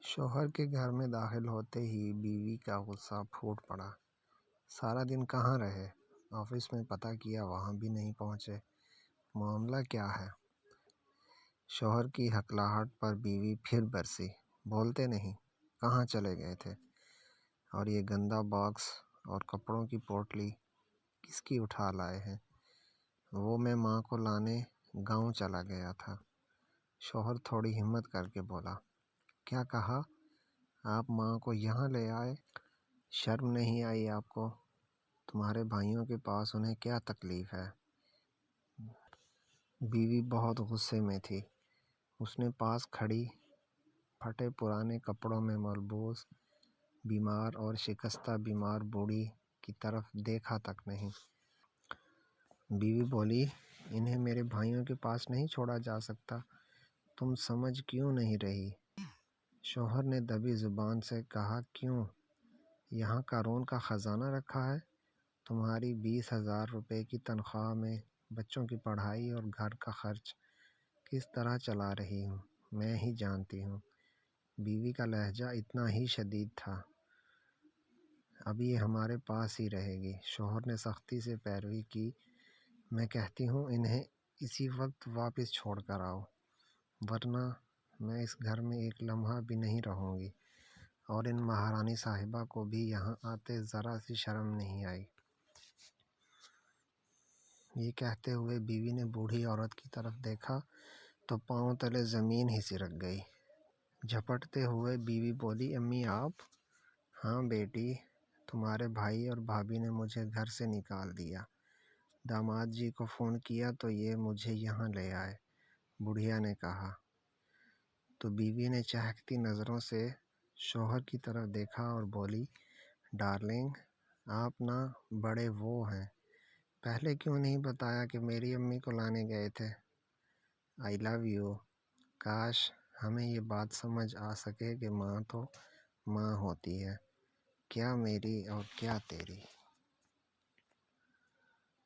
شوہر کے گھر میں داخل ہوتے ہی بیوی کا غصہ پھوٹ پڑا۔ سارا دن کہاں رہے؟ آفس میں پتہ کیا، وہاں بھی نہیں پہنچے۔ معاملہ کیا ہے؟ شوہر کی ہکلاہٹ پر بیوی پھر برسی۔ بولتے نہیں، کہاں چلے گئے تھے؟ اور یہ گندا باکس اور کپڑوں کی پوٹلی کس کی اٹھا لائے ہیں؟ وہ میں ماں کو لانے گاؤں چلا گیا تھا۔ شوہر تھوڑی ہمت کر کے بولا، کیا کہا؟ آپ ماں کو یہاں لے آئے؟ شرم نہیں آئی آپ کو؟ تمہارے بھائیوں کے پاس انہیں کیا تکلیف ہے؟ بیوی بہت غصے میں تھی۔ اس نے پاس کھڑی پھٹے پرانے کپڑوں میں ملبوس بیمار اور شکستہ بیمار بوڑھی کی طرف دیکھا تک نہیں۔ بیوی بولی، انہیں میرے بھائیوں کے پاس نہیں چھوڑا جا سکتا؟ تم سمجھ کیوں نہیں رہی؟ شوہر نے دبی زبان سے کہا، کیوں؟ یہاں قارون کا خزانہ رکھا ہے؟ تمہاری 20,000 روپے کی تنخواہ میں بچوں کی پڑھائی اور گھر کا خرچ کس طرح چلا رہی ہوں، میں ہی جانتی ہوں۔ بیوی کا لہجہ اتنا ہی شدید تھا۔ اب یہ ہمارے پاس ہی رہے گی۔ شوہر نے سختی سے پیروی کی۔ میں کہتی ہوں انہیں اسی وقت واپس چھوڑ کر آؤ، ورنہ میں اس گھر میں ایک لمحہ بھی نہیں رہوں گی۔ اور ان مہارانی صاحبہ کو بھی یہاں آتے ذرا سی شرم نہیں آئی؟ یہ کہتے ہوئے بیوی نے بوڑھی عورت کی طرف دیکھا تو پاؤں تلے زمین ہی سرک گئی۔ جھپٹتے ہوئے بیوی بولی، امی آپ؟ ہاں بیٹی، تمہارے بھائی اور بھابھی نے مجھے گھر سے نکال دیا۔ داماد جی کو فون کیا تو یہ مجھے یہاں لے آئے، بڑھیا نے کہا۔ تو بیوی نے چہکتی نظروں سے شوہر کی طرف دیکھا اور بولی، ڈارلنگ، آپ نہ بڑے وہ ہیں، پہلے کیوں نہیں بتایا کہ میری امی کو لانے گئے تھے؟ آئی لو یو۔ کاش ہمیں یہ بات سمجھ آ سکے کہ ماں تو ماں ہوتی ہے، کیا میری اور کیا تیری۔